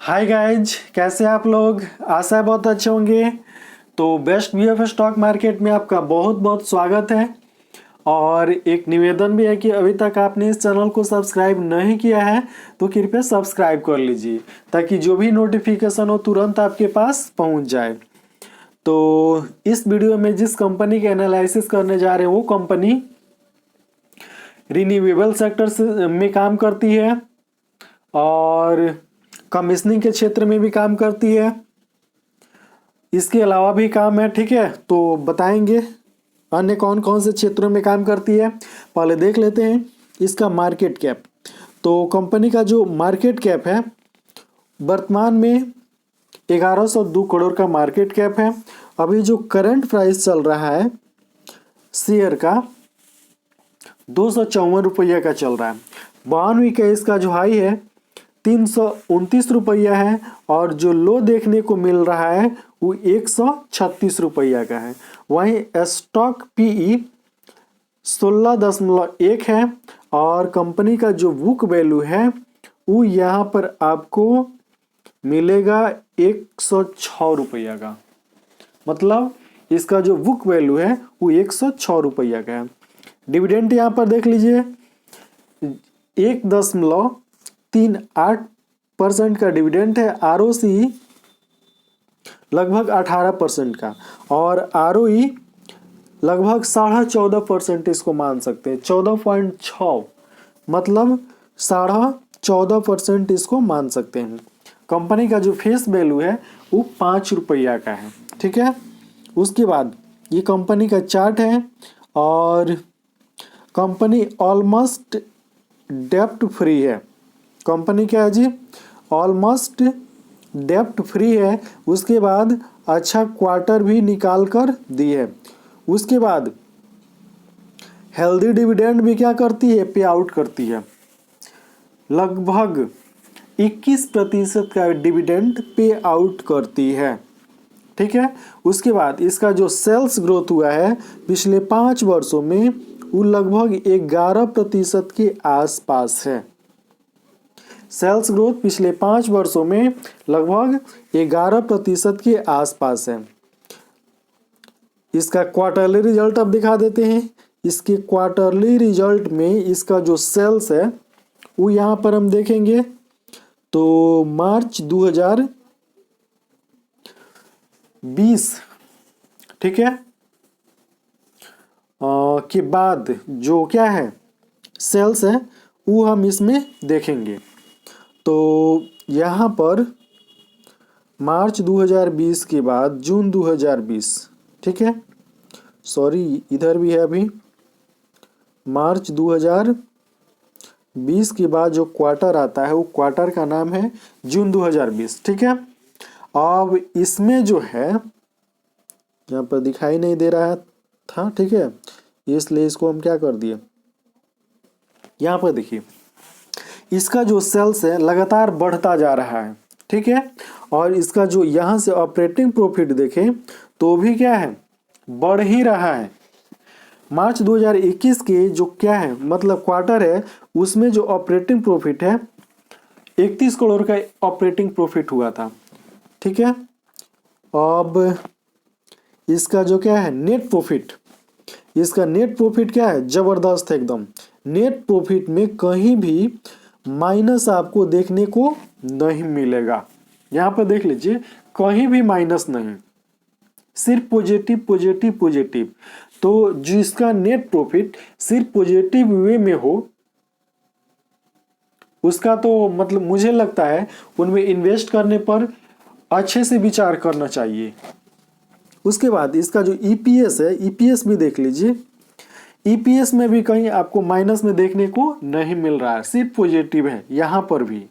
Hi guys, कैसे हैं आप लोग। आशा है बहुत अच्छे होंगे। तो best view of stock market में आपका बहुत बहुत स्वागत है। और एक निवेदन भी है कि अभी तक आपने इस चैनल को सब्सक्राइब नहीं किया है तो कृपया सब्सक्राइब कर लीजिए, ताकि जो भी नोटिफिकेशन हो तुरंत आपके पास पहुंच जाए। तो इस वीडियो में जिस कंपनी के एनालिसिस करने जा रहे हैं वो कंपनी रिन्यूएबल सेक्टर में काम करती है और कमीशनिंग के क्षेत्र में भी काम करती है। इसके अलावा भी काम है, ठीक है। तो बताएंगे अन्य कौन कौन से क्षेत्रों में काम करती है। पहले देख लेते हैं इसका मार्केट कैप। तो कंपनी का जो मार्केट कैप है वर्तमान में 1102 करोड़ का मार्केट कैप है। अभी जो करंट प्राइस चल रहा है शेयर का 254 रुपया का चल रहा है। 52वीं का इसका जो हाई है 329 रुपया है और जो लो देखने को मिल रहा है वो 136 रुपया का है। वहीं स्टॉक पीई 16.1 है और कंपनी का जो बुक वैल्यू है वो यहाँ पर आपको मिलेगा 106 रुपया का। मतलब इसका जो बुक वैल्यू है वो 106 रुपया का है। डिविडेंड यहाँ पर देख लीजिए 1.38% का डिविडेंड है। आरओसी लगभग 18% का और आरओई लगभग 14.5% इसको मान सकते हैं। 14.6 मतलब 14.5% इसको मान सकते हैं। कंपनी का जो फेस वैल्यू है वो 5 रुपया का है, ठीक है। उसके बाद ये कंपनी का चार्ट है और कंपनी ऑलमोस्ट डेप्ट फ्री है। कंपनी क्या है जी, ऑलमोस्ट डेप्ट फ्री है। उसके बाद अच्छा क्वार्टर भी निकाल कर दी है। उसके बाद हेल्दी डिविडेंड भी क्या करती है, पे आउट करती है। लगभग 21% का डिविडेंड पे आउट करती है, ठीक है। उसके बाद इसका जो सेल्स ग्रोथ हुआ है पिछले 5 वर्षों में वो लगभग 11% के आसपास है। सेल्स ग्रोथ पिछले 5 वर्षों में लगभग 11% के आसपास है। इसका क्वार्टरली रिजल्ट अब दिखा देते हैं। इसके क्वार्टरली रिजल्ट में इसका जो सेल्स है वो यहाँ पर हम देखेंगे तो मार्च 2020, ठीक है, के बाद जो क्या है सेल्स है वो हम इसमें देखेंगे। तो यहाँ पर मार्च 2020 के बाद जून 2020, ठीक है, सॉरी इधर भी है अभी मार्च 2020 के बाद जो क्वार्टर आता है वो क्वार्टर का नाम है जून 2020, ठीक है। अब इसमें जो है यहाँ पर दिखाई नहीं दे रहा था, ठीक है, इसलिए इसको हम क्या कर दिए, यहाँ पर देखिए इसका जो सेल्स है लगातार बढ़ता जा रहा है, ठीक है। और इसका जो यहाँ से ऑपरेटिंग प्रॉफिट देखें तो भी क्या है, बढ़ ही रहा है। मार्च 2021 के जो क्या है मतलब क्वार्टर है उसमें जो ऑपरेटिंग प्रॉफिट है 31 करोड़ का ऑपरेटिंग प्रॉफिट हुआ था, ठीक है। अब इसका जो क्या है नेट प्रॉफिट, इसका नेट प्रॉफिट क्या है, जबरदस्त है एकदम। नेट प्रॉफिट में कहीं भी माइनस आपको देखने को नहीं मिलेगा। यहाँ पर देख लीजिए कहीं भी माइनस नहीं, सिर्फ पॉजिटिव पॉजिटिव पॉजिटिव। तो जिसका नेट प्रॉफिट सिर्फ पॉजिटिव वे में हो उसका तो मतलब मुझे लगता है उनमें इन्वेस्ट करने पर अच्छे से विचार करना चाहिए। उसके बाद इसका जो ईपीएस है, ईपीएस भी देख लीजिए। ईपीएस में भी कहीं आपको माइनस में देखने को नहीं मिल रहा है, सिर्फ पॉजिटिव है यहाँ पर भी।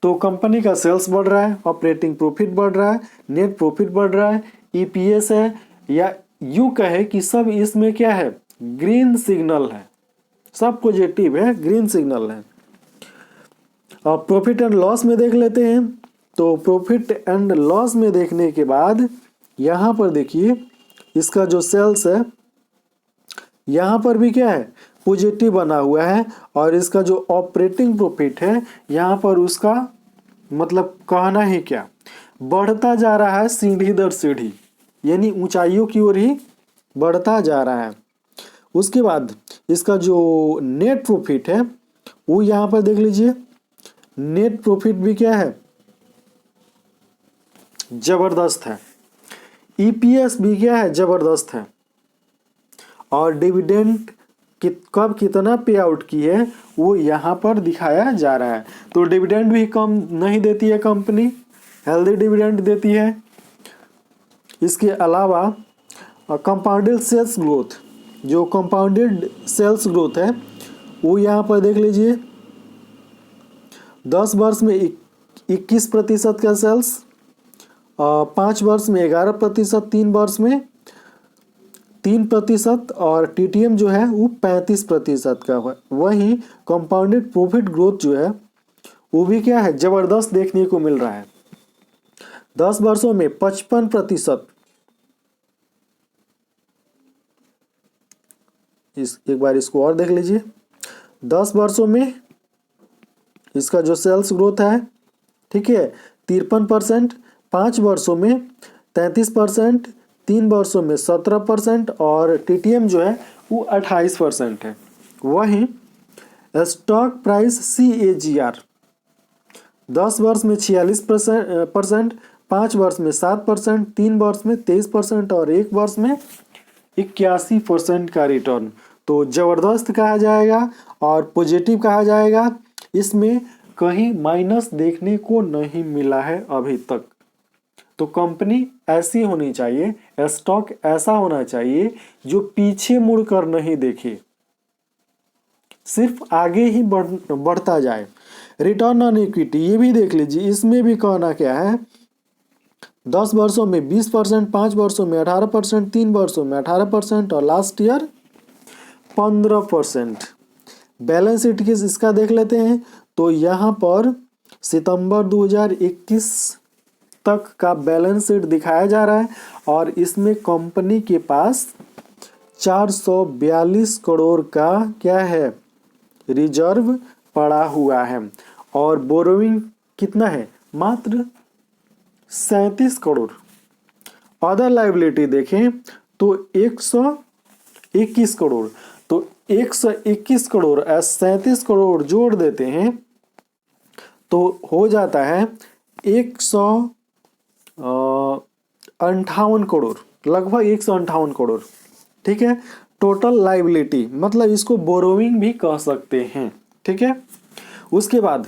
तो कंपनी का सेल्स बढ़ रहा है, ऑपरेटिंग प्रॉफिट बढ़ रहा है, नेट प्रॉफिट बढ़ रहा है, ईपीएस है, या यूं कहे कि सब इसमें क्या है, ग्रीन सिग्नल है, सब पॉजिटिव है, ग्रीन सिग्नल है। अब प्रॉफिट एंड लॉस में देख लेते हैं। तो प्रॉफिट एंड लॉस में देखने के बाद यहाँ पर देखिए इसका जो सेल्स है यहाँ पर भी क्या है पॉजिटिव बना हुआ है और इसका जो ऑपरेटिंग प्रॉफिट है यहाँ पर उसका मतलब कहना है क्या, बढ़ता जा रहा है सीढ़ी दर सीढ़ी, यानी ऊंचाइयों की ओर ही बढ़ता जा रहा है। उसके बाद इसका जो नेट प्रॉफिट है वो यहाँ पर देख लीजिए, नेट प्रॉफिट भी क्या है, जबरदस्त है। ईपीएस भी क्या है, जबरदस्त है। और डिविडेंड कब कितना पे आउट की है वो यहाँ पर दिखाया जा रहा है। तो डिविडेंड भी कम नहीं देती है कंपनी, हेल्दी डिविडेंड देती है। इसके अलावा कंपाउंडेड सेल्स ग्रोथ, जो कंपाउंडेड सेल्स ग्रोथ है वो यहाँ पर देख लीजिए, 10 वर्ष में 21% का सेल्स, 5 वर्ष में 11%, 3 वर्ष में 3%, और टीटीएम जो है वो 35% का है। वहीं कंपाउंडेड प्रॉफिट ग्रोथ जो है वो भी क्या है, जबरदस्त देखने को मिल रहा है। 10 वर्षों में 55%, एक बार इसको और देख लीजिए, 10 वर्षों में इसका जो सेल्स ग्रोथ है, ठीक है, 53%, 5 वर्षों में 33%, 3 वर्षों में 17%, और टीटीएम जो है वो 28% है। वहीं स्टॉक प्राइस CAGR 10 वर्ष में 46%, 5 वर्ष में 7%, 3 वर्ष में 23%, और 1 वर्ष में 81% का रिटर्न। तो जबरदस्त कहा जाएगा और पॉजिटिव कहा जाएगा। इसमें कहीं माइनस देखने को नहीं मिला है अभी तक। तो कंपनी ऐसी होनी चाहिए, स्टॉक ऐसा होना चाहिए जो पीछे मुड़कर नहीं देखे, सिर्फ आगे ही बढ़ता जाए। रिटर्न ऑन इक्विटी ये भी देख लीजिए, इसमें भी कहना क्या है, 10 वर्षों में 20%, 5 वर्षों में 18%, 3 वर्षों में 18%, और लास्ट ईयर 15%। बैलेंस शीट किस इसका देख लेते हैं। तो यहाँ पर सितंबर 2021 तक का बैलेंस शीट दिखाया जा रहा है, और इसमें कंपनी के पास 442 करोड़ का क्या है, रिजर्व पड़ा हुआ है। और बोरोइंग कितना है, मात्र 37 करोड़। अदर लायबिलिटी देखें तो 121 करोड़। तो 121 करोड़ 37 करोड़ जोड़ देते हैं तो हो जाता है 158 करोड़, लगभग 158 करोड़। ठीक है, टोटल लायबिलिटी, मतलब इसको बोरोइंग भी कह सकते हैं। ठीक है, उसके बाद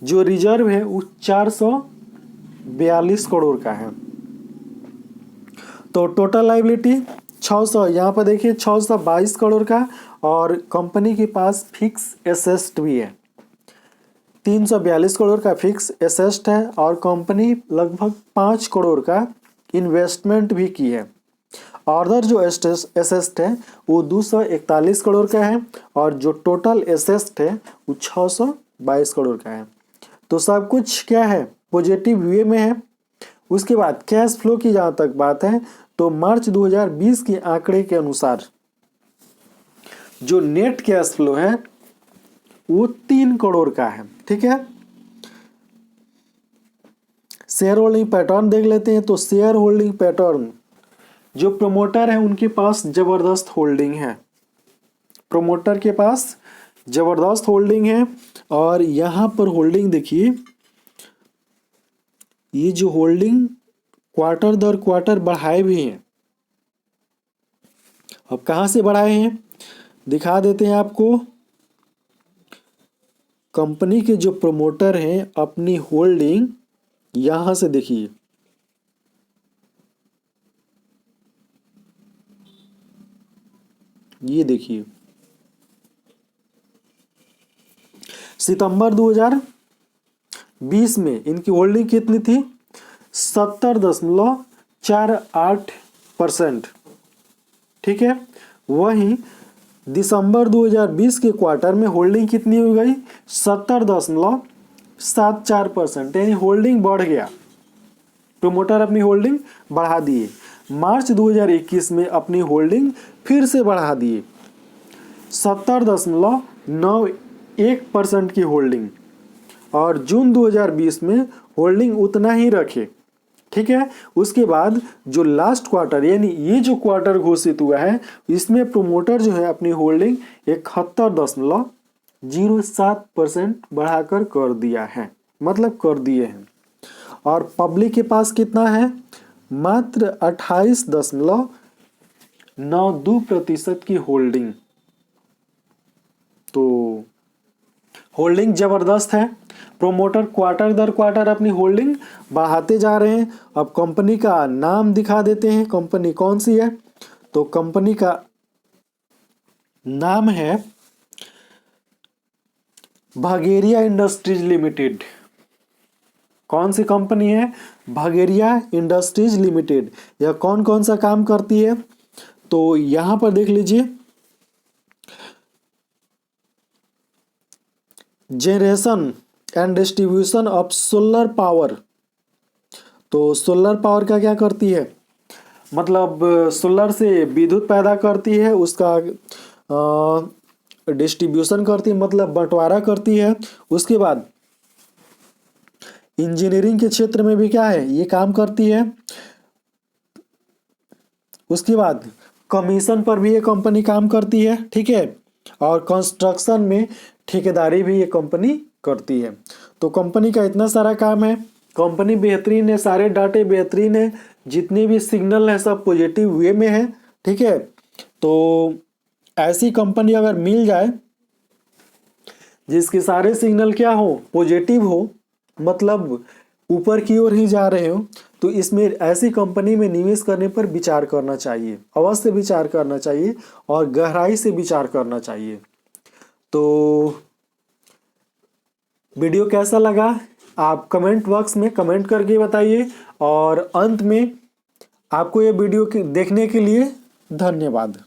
जो रिजर्व है वो 442 करोड़ का है। तो टोटल लायबिलिटी 600, यहाँ पर देखिए 622 करोड़ का, और कंपनी के पास फिक्स एसेट भी है, 342 करोड़ का फिक्स एसेट है, और कंपनी लगभग 5 करोड़ का इन्वेस्टमेंट भी की है। अदर जो एसेट है वो 241 करोड़ का है, और जो टोटल एसेट है वो 622 करोड़ का है। तो सब कुछ क्या है, पॉजिटिव वे में है। उसके बाद कैश फ्लो की जहाँ तक बात है तो मार्च 2020 के आंकड़े के अनुसार जो नेट कैश फ्लो है वो 3 करोड़ का है। ठीक है, शेयर होल्डिंग पैटर्न देख लेते हैं। तो शेयर होल्डिंग पैटर्न, जो प्रमोटर है उनके पास जबरदस्त होल्डिंग है, प्रमोटर के पास जबरदस्त होल्डिंग है। और यहाँ पर होल्डिंग देखिए, ये जो होल्डिंग क्वार्टर दर क्वार्टर बढ़ाए भी हैं। अब कहाँ से बढ़ाए हैं दिखा देते हैं आपको। कंपनी के जो प्रमोटर हैं अपनी होल्डिंग यहां से देखिए, ये देखिए सितंबर 2020 में इनकी होल्डिंग कितनी थी, 70.48%। ठीक है, वहीं दिसंबर 2020 के क्वार्टर में होल्डिंग कितनी हो गई, 70.74%, यानी होल्डिंग बढ़ गया, प्रमोटर अपनी होल्डिंग बढ़ा दिए। मार्च 2021 में अपनी होल्डिंग फिर से बढ़ा दिए, 70.91% की होल्डिंग। और जून 2020 में होल्डिंग उतना ही रखे, ठीक है। उसके बाद जो लास्ट क्वार्टर यानी ये जो क्वार्टर घोषित हुआ है इसमें प्रोमोटर जो है अपनी होल्डिंग 71.07% बढ़ाकर कर दिया है, मतलब कर दिए हैं। और पब्लिक के पास कितना है, मात्र 28.92% की होल्डिंग। तो होल्डिंग जबरदस्त है, प्रोमोटर क्वार्टर दर क्वार्टर अपनी होल्डिंग बढ़ाते जा रहे हैं। अब कंपनी का नाम दिखा देते हैं, कंपनी कौन सी है। तो कंपनी का नाम है भागेरिया इंडस्ट्रीज लिमिटेड। कौन सी कंपनी है, भागेरिया इंडस्ट्रीज लिमिटेड। यह कौन कौन सा काम करती है, तो यहां पर देख लीजिए, generation and distribution of solar power. तो सोलर पावर का क्या करती है, मतलब सोलर से विद्युत पैदा करती है, उसका डिस्ट्रीब्यूशन करती है, मतलब बंटवारा करती है। उसके बाद इंजीनियरिंग के क्षेत्र में भी क्या है, ये काम करती है। उसके बाद कमीशन पर भी ये कंपनी काम करती है, ठीक है। और कंस्ट्रक्शन में ठेकेदारी भी ये कंपनी करती है। तो कंपनी का इतना सारा काम है, कंपनी बेहतरीन है, सारे डाटे बेहतरीन है, जितने भी सिग्नल है सब पॉजिटिव वे में है, ठीक है। तो ऐसी कंपनी अगर मिल जाए जिसके सारे सिग्नल क्या हो, पॉजिटिव हो, मतलब ऊपर की ओर ही जा रहे हो, तो इसमें ऐसी कंपनी में निवेश करने पर विचार करना चाहिए, अवश्य विचार करना चाहिए और गहराई से विचार करना चाहिए। तो वीडियो कैसा लगा आप कमेंट बॉक्स में कमेंट करके बताइए। और अंत में आपको ये वीडियो देखने के लिए धन्यवाद।